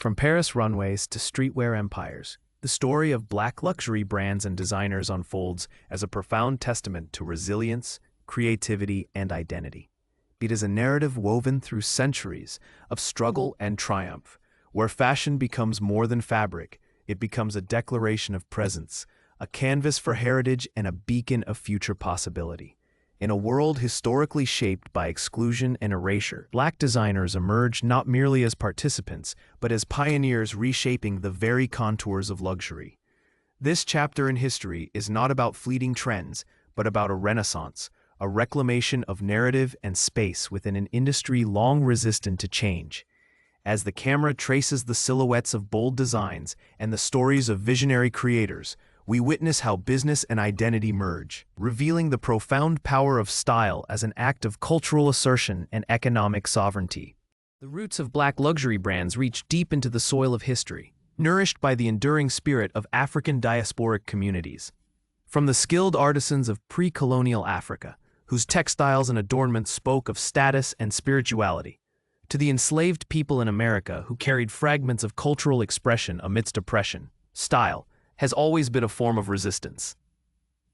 From Paris runways to streetwear empires, the story of Black luxury brands and designers unfolds as a profound testament to resilience, creativity, and identity. It is a narrative woven through centuries of struggle and triumph, where fashion becomes more than fabric. It becomes a declaration of presence, a canvas for heritage, and a beacon of future possibility. In a world historically shaped by exclusion and erasure, Black designers emerge not merely as participants, but as pioneers reshaping the very contours of luxury. This chapter in history is not about fleeting trends, but about a renaissance, a reclamation of narrative and space within an industry long resistant to change. As the camera traces the silhouettes of bold designs and the stories of visionary creators, we witness how business and identity merge, revealing the profound power of style as an act of cultural assertion and economic sovereignty. The roots of Black luxury brands reach deep into the soil of history, nourished by the enduring spirit of African diasporic communities. From the skilled artisans of pre-colonial Africa, whose textiles and adornments spoke of status and spirituality, to the enslaved people in America who carried fragments of cultural expression amidst oppression, style has always been a form of resistance.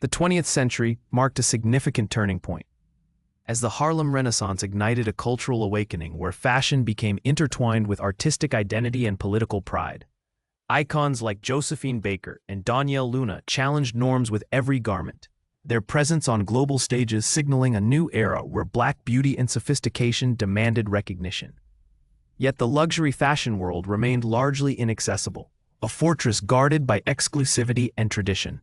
The 20th century marked a significant turning point, as the Harlem Renaissance ignited a cultural awakening where fashion became intertwined with artistic identity and political pride. Icons like Josephine Baker and Danielle Luna challenged norms with every garment, their presence on global stages signaling a new era where Black beauty and sophistication demanded recognition. Yet the luxury fashion world remained largely inaccessible, a fortress guarded by exclusivity and tradition.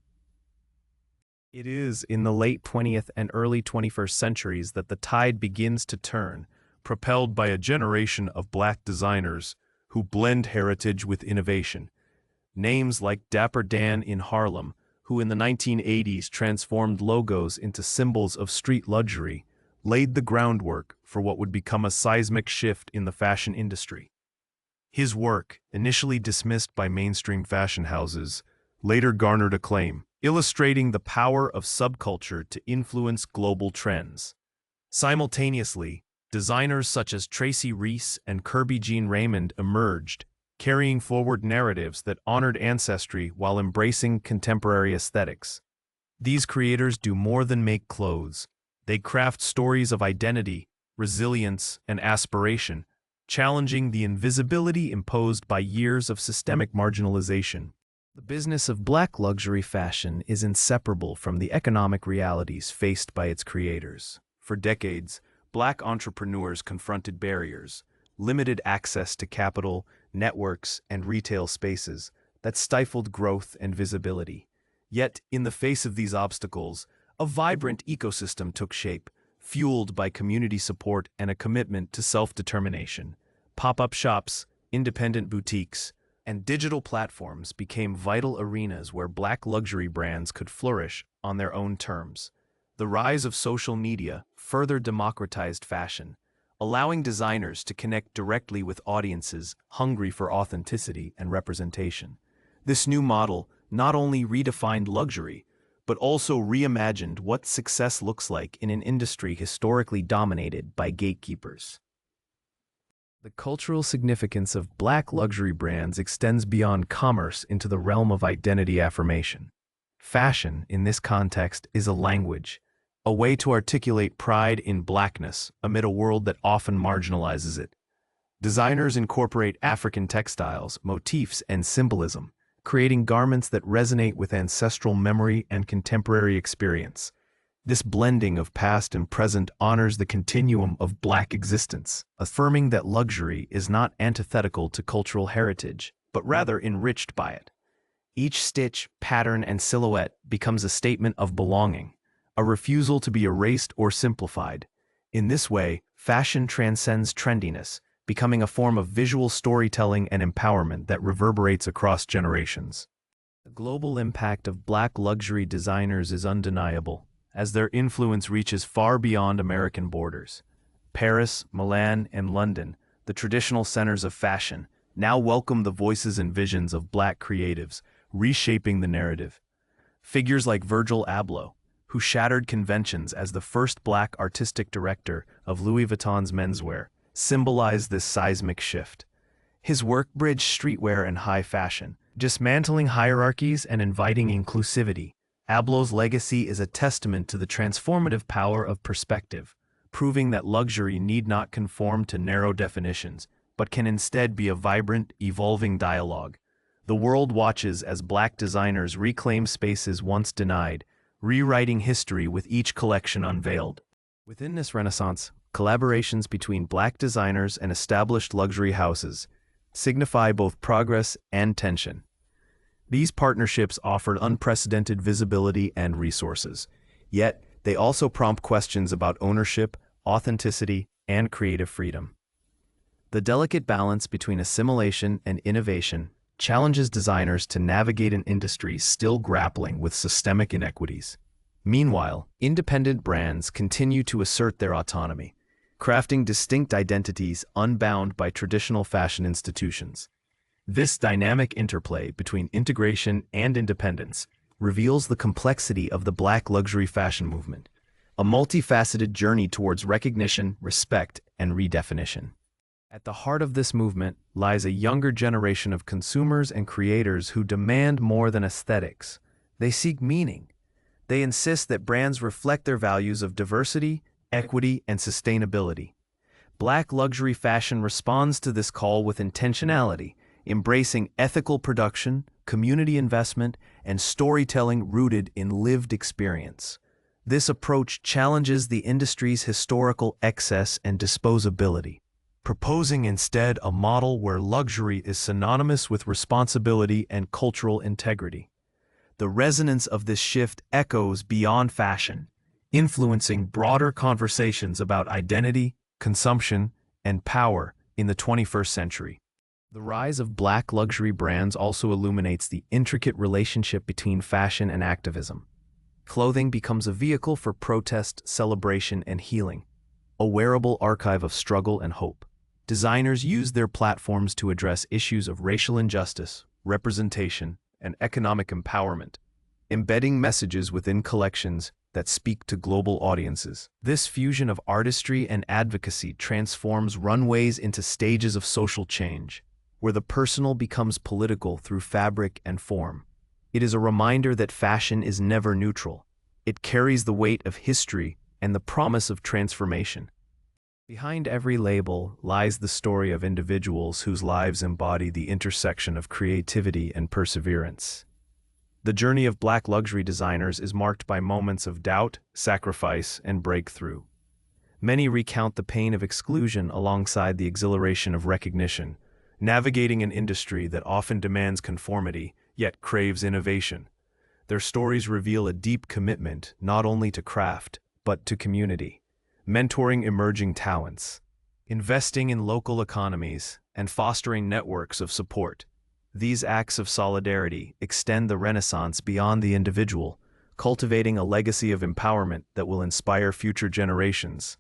It is in the late 20th and early 21st centuries that the tide begins to turn, propelled by a generation of Black designers who blend heritage with innovation. Names like Dapper Dan in Harlem, who in the 1980s transformed logos into symbols of street luxury, laid the groundwork for what would become a seismic shift in the fashion industry. His work, initially dismissed by mainstream fashion houses, later garnered acclaim, illustrating the power of subculture to influence global trends. Simultaneously, designers such as Tracy Reese and Kirby Jean Raymond emerged, carrying forward narratives that honored ancestry while embracing contemporary aesthetics. These creators do more than make clothes. They craft stories of identity, resilience, and aspiration, challenging the invisibility imposed by years of systemic marginalization. The business of Black luxury fashion is inseparable from the economic realities faced by its creators. For decades, Black entrepreneurs confronted barriers, limited access to capital, networks, and retail spaces that stifled growth and visibility. Yet, in the face of these obstacles, a vibrant ecosystem took shape, fueled by community support and a commitment to self-determination. Pop-up shops, independent boutiques, and digital platforms became vital arenas where Black luxury brands could flourish on their own terms. The rise of social media further democratized fashion, allowing designers to connect directly with audiences hungry for authenticity and representation. This new model not only redefined luxury, but also reimagined what success looks like in an industry historically dominated by gatekeepers. The cultural significance of Black luxury brands extends beyond commerce into the realm of identity affirmation. Fashion, in this context, is a language, a way to articulate pride in Blackness amid a world that often marginalizes it. Designers incorporate African textiles, motifs, and symbolism, creating garments that resonate with ancestral memory and contemporary experience. This blending of past and present honors the continuum of Black existence, affirming that luxury is not antithetical to cultural heritage, but rather enriched by it. Each stitch, pattern, and silhouette becomes a statement of belonging, a refusal to be erased or simplified. In this way, fashion transcends trendiness, becoming a form of visual storytelling and empowerment that reverberates across generations. The global impact of Black luxury designers is undeniable, as their influence reaches far beyond American borders. Paris, Milan, and London, the traditional centers of fashion, now welcome the voices and visions of Black creatives, reshaping the narrative. Figures like Virgil Abloh, who shattered conventions as the first Black artistic director of Louis Vuitton's menswear, symbolize this seismic shift. His work bridged streetwear and high fashion, dismantling hierarchies and inviting inclusivity. Abloh's legacy is a testament to the transformative power of perspective, proving that luxury need not conform to narrow definitions, but can instead be a vibrant, evolving dialogue. The world watches as Black designers reclaim spaces once denied, rewriting history with each collection unveiled. Within this renaissance, collaborations between Black designers and established luxury houses signify both progress and tension. These partnerships offered unprecedented visibility and resources, yet they also prompt questions about ownership, authenticity, and creative freedom. The delicate balance between assimilation and innovation challenges designers to navigate an industry still grappling with systemic inequities. Meanwhile, independent brands continue to assert their autonomy, crafting distinct identities unbound by traditional fashion institutions. This dynamic interplay between integration and independence reveals the complexity of the Black luxury fashion movement, a multifaceted journey towards recognition, respect, and redefinition. At the heart of this movement lies a younger generation of consumers and creators who demand more than aesthetics. They seek meaning. They insist that brands reflect their values of diversity, equity, and sustainability. Black luxury fashion responds to this call with intentionality, embracing ethical production, community investment, and storytelling rooted in lived experience. This approach challenges the industry's historical excess and disposability, proposing instead a model where luxury is synonymous with responsibility and cultural integrity. The resonance of this shift echoes beyond fashion, influencing broader conversations about identity, consumption, and power in the 21st century. The rise of Black luxury brands also illuminates the intricate relationship between fashion and activism. Clothing becomes a vehicle for protest, celebration, and healing, a wearable archive of struggle and hope. Designers use their platforms to address issues of racial injustice, representation, and economic empowerment, embedding messages within collections that speak to global audiences. This fusion of artistry and advocacy transforms runways into stages of social change, where the personal becomes political through fabric and form. It is a reminder that fashion is never neutral. It carries the weight of history and the promise of transformation. Behind every label lies the story of individuals whose lives embody the intersection of creativity and perseverance. The journey of Black luxury designers is marked by moments of doubt, sacrifice, and breakthrough. Many recount the pain of exclusion alongside the exhilaration of recognition, navigating an industry that often demands conformity, yet craves innovation. Their stories reveal a deep commitment not only to craft, but to community. Mentoring emerging talents, investing in local economies, and fostering networks of support. These acts of solidarity extend the Renaissance beyond the individual, cultivating a legacy of empowerment that will inspire future generations.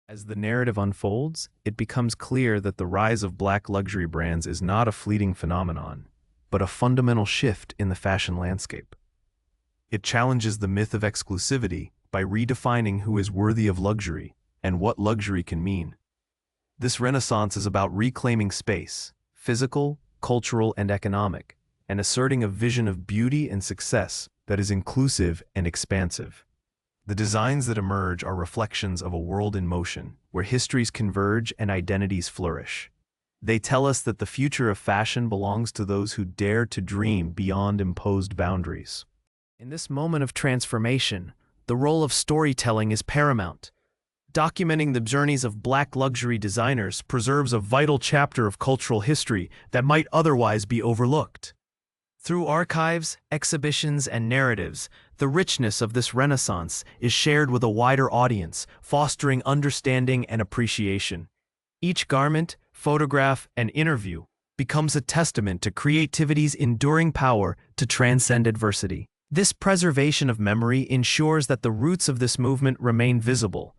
As the narrative unfolds, it becomes clear that the rise of Black luxury brands is not a fleeting phenomenon, but a fundamental shift in the fashion landscape. It challenges the myth of exclusivity by redefining who is worthy of luxury and what luxury can mean. This renaissance is about reclaiming space, physical, cultural, and economic, and asserting a vision of beauty and success that is inclusive and expansive. The designs that emerge are reflections of a world in motion, where histories converge and identities flourish. They tell us that the future of fashion belongs to those who dare to dream beyond imposed boundaries. In this moment of transformation, the role of storytelling is paramount. Documenting the journeys of Black luxury designers preserves a vital chapter of cultural history that might otherwise be overlooked. Through archives, exhibitions, and narratives, the richness of this renaissance is shared with a wider audience, fostering understanding and appreciation. Each garment, photograph, and interview becomes a testament to creativity's enduring power to transcend adversity. This preservation of memory ensures that the roots of this movement remain visible,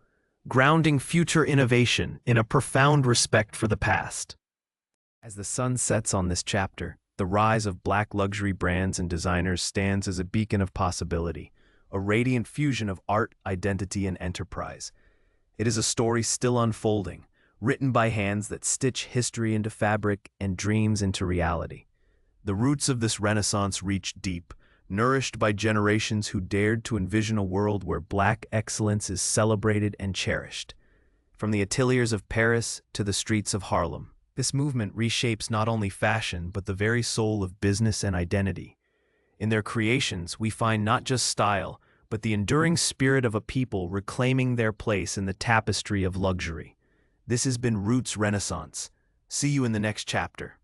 grounding future innovation in a profound respect for the past. As the sun sets on this chapter, the rise of Black luxury brands and designers stands as a beacon of possibility, a radiant fusion of art, identity, and enterprise. It is a story still unfolding, written by hands that stitch history into fabric and dreams into reality. The roots of this renaissance reach deep, nourished by generations who dared to envision a world where Black excellence is celebrated and cherished. From the ateliers of Paris to the streets of Harlem, this movement reshapes not only fashion but the very soul of business and identity. In their creations, we find not just style, but the enduring spirit of a people reclaiming their place in the tapestry of luxury. This has been Roots Renaissance. See you in the next chapter.